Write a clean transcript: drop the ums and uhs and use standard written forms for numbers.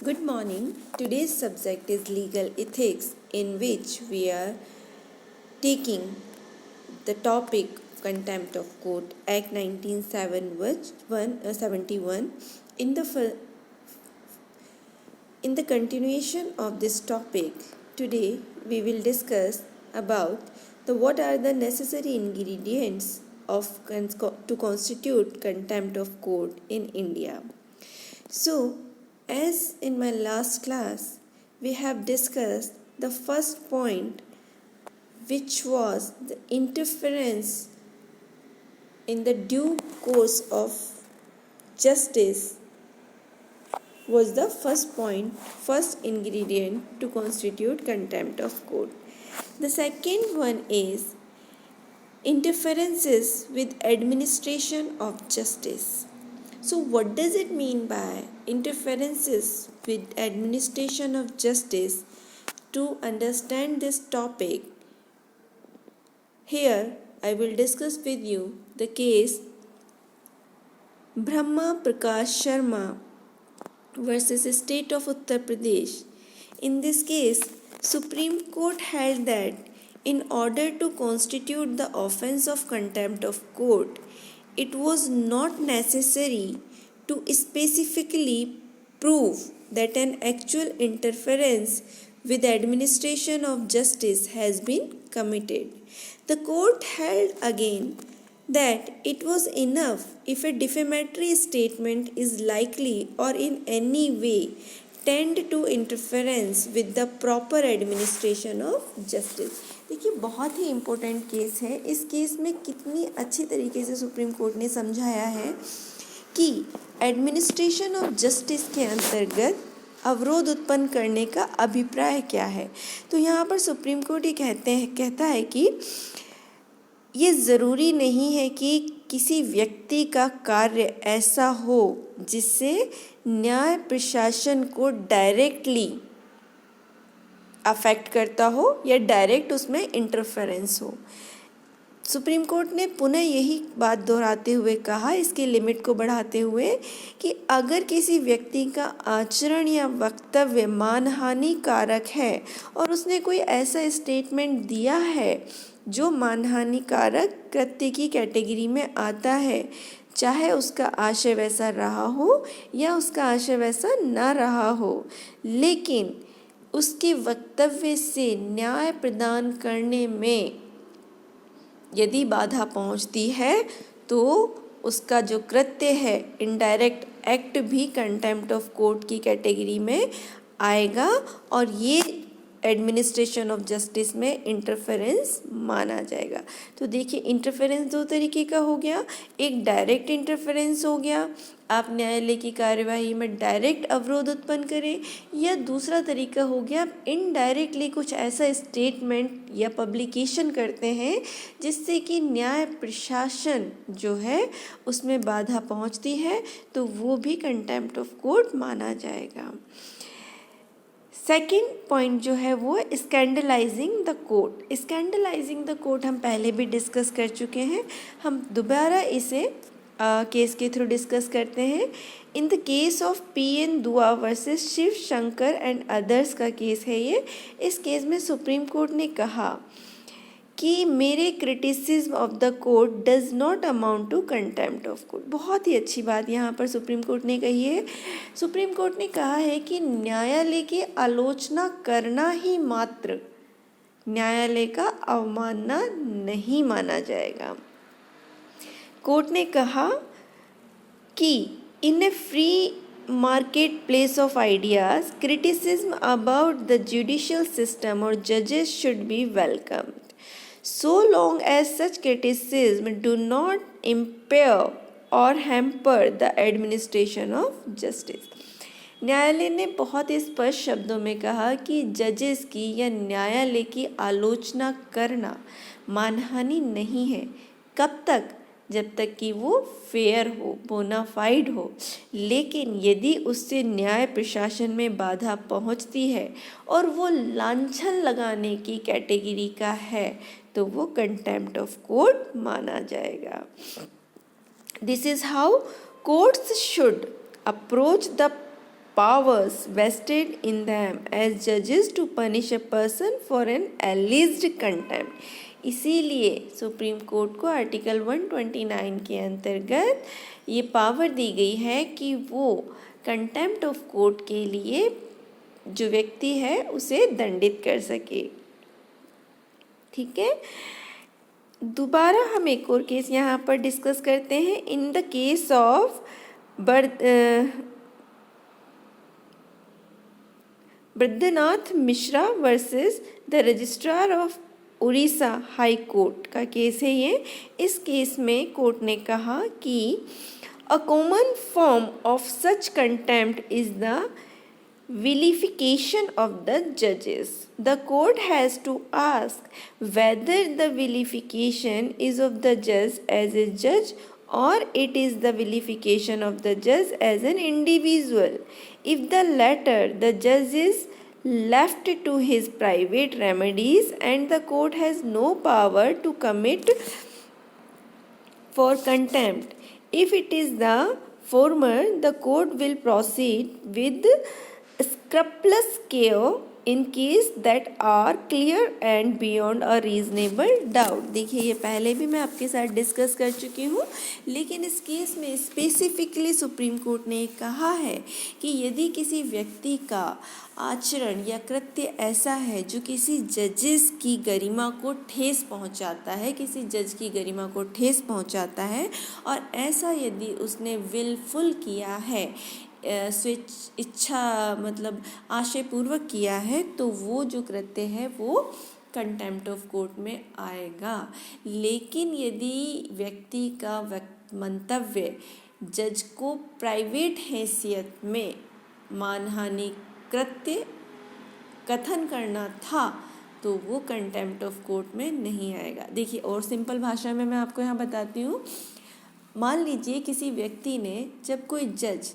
Good morning. Today's subject is legal ethics, in which we are taking the topic Contempt of Court Act 1971. In the continuation of this topic, today we will discuss about what are the necessary ingredients to constitute contempt of court in India. So, as in my last class, we have discussed the first point, which was the interference in the due course of justice, was the first ingredient to constitute contempt of court. The second one is interferences with administration of justice. So, what does it mean by interferences with administration of justice? To understand this topic, here I will discuss with you the case Brahma Prakash Sharma versus State of Uttar Pradesh. In this case, Supreme Court held that in order to constitute the offence of contempt of court, it was not necessary to specifically prove that an actual interference with administration of justice has been committed. The court held again that it was enough if a defamatory statement is likely or in any way tend to interference with the proper administration of justice. देखिए, बहुत ही important case है. इस case में कितनी अच्छी तरीके से supreme court ने समझाया है कि एडमिनिस्ट्रेशन ऑफ जस्टिस के अंतर्गत अवरोध उत्पन्न करने का अभिप्राय क्या है. तो यहाँ पर सुप्रीम कोर्ट ये कहता है कि ये ज़रूरी नहीं है कि किसी व्यक्ति का कार्य ऐसा हो जिससे न्याय प्रशासन को डायरेक्टली अफेक्ट करता हो या डायरेक्ट उसमें इंटरफेरेंस हो. सुप्रीम कोर्ट ने पुनः यही बात दोहराते हुए कहा, इसकी लिमिट को बढ़ाते हुए, कि अगर किसी व्यक्ति का आचरण या वक्तव्य मानहानि कारक है और उसने कोई ऐसा स्टेटमेंट दिया है जो मानहानि कारक कृत्य की कैटेगरी में आता है, चाहे उसका आशय वैसा रहा हो या उसका आशय वैसा ना रहा हो, लेकिन उसके वक्तव्य से न्याय प्रदान करने में यदि बाधा पहुंचती है तो उसका जो कृत्य है, इनडायरेक्ट एक्ट, भी कंटेम्प्ट ऑफ कोर्ट की कैटेगरी में आएगा और ये एडमिनिस्ट्रेशन ऑफ जस्टिस में इंटरफेरेंस माना जाएगा. तो देखिए, इंटरफेरेंस दो तरीके का हो गया. एक डायरेक्ट इंटरफेरेंस हो गया, आप न्यायालय की कार्यवाही में डायरेक्ट अवरोध उत्पन्न करें, या दूसरा तरीका हो गया आप इनडायरेक्टली कुछ ऐसा स्टेटमेंट या पब्लिकेशन करते हैं जिससे कि न्याय प्रशासन जो है उसमें बाधा पहुंचती है, तो वो भी कंटेम्प्ट ऑफ कोर्ट माना जाएगा. सेकेंड पॉइंट जो है वो स्कैंडलाइजिंग द कोर्ट. स्कैंडलाइजिंग द कोर्ट हम पहले भी डिस्कस कर चुके हैं, हम दोबारा इसे केस के थ्रू डिस्कस करते हैं. In the case of P N. Dua versus Shiv Shankar and others का केस है ये. इस केस में सुप्रीम कोर्ट ने कहा कि मेरे criticism of the court does not amount to contempt of court. बहुत ही अच्छी बात यहाँ पर सुप्रीम कोर्ट ने कही है. सुप्रीम कोर्ट ने कहा है कि न्यायालय की आलोचना करना ही मात्र न्यायालय का अवमानना नहीं माना जाएगा. कोर्ट ने कहा कि in a free market place of ideas criticism about the judicial system और जजेस should be welcomed so long as such criticism do not impair or hamper the administration of justice. न्यायालय ने बहुत स्पष्ट शब्दों में कहा कि जजेस की या न्यायालय की आलोचना करना मानहानि नहीं है. कब तक? जब तक कि वो फेयर हो, बोनाफाइड हो. लेकिन यदि उससे न्याय प्रशासन में बाधा पहुंचती है और वो लांछन लगाने की कैटेगरी का है, तो वो कंटेम्प्ट ऑफ कोर्ट माना जाएगा. This is how courts should approach the powers vested in them as judges to punish a person for an alleged contempt. इसीलिए सुप्रीम कोर्ट को आर्टिकल 129 के अंतर्गत ये पावर दी गई है कि वो कंटेम्प्ट ऑफ कोर्ट के लिए जो व्यक्ति है उसे दंडित कर सके। ठीक है, दोबारा हम एक और केस यहाँ पर डिस्कस करते हैं। In the case of Badrinath Mishra versus the registrar of Orissa high court का केस है ये। इस केस में कोर्ट ने कहा कि a common form of such contempt is the vilification of the judges. The court has to ask whether the vilification is of the judge as a judge or it is the vilification of the judge as an individual. If the latter, the judge is left to his private remedies and the court has no power to commit for contempt. If it is the former, the court will proceed with scrupulous care in case that are clear and beyond a reasonable doubt. देखिए ये पहले भी मैं आपके साथ discuss कर चुकी हूँ, लेकिन इस केस में स्पेसिफिकली सुप्रीम कोर्ट ने कहा है कि यदि किसी व्यक्ति का आचरण या कृत्य ऐसा है जो किसी जजेस की गरिमा को ठेस पहुंचाता है, किसी जज की गरिमा को ठेस पहुंचाता है, और ऐसा यदि उसने विलफुल किया है, स्वेच्छ इच्छा मतलब आशयपूर्वक किया है, तो वो जो कृत्य है वो कंटेम्प्ट ऑफ कोर्ट में आएगा। लेकिन यदि व्यक्ति का मंतव्य जज को प्राइवेट हैसियत में मानहानि कृत्य कथन करना था, तो वो कंटेम्प्ट ऑफ कोर्ट में नहीं आएगा। देखिए और सिंपल भाषा में मैं आपको यहाँ बताती हूँ। मान लीजिए किसी व्यक्ति ने, जब कोई जज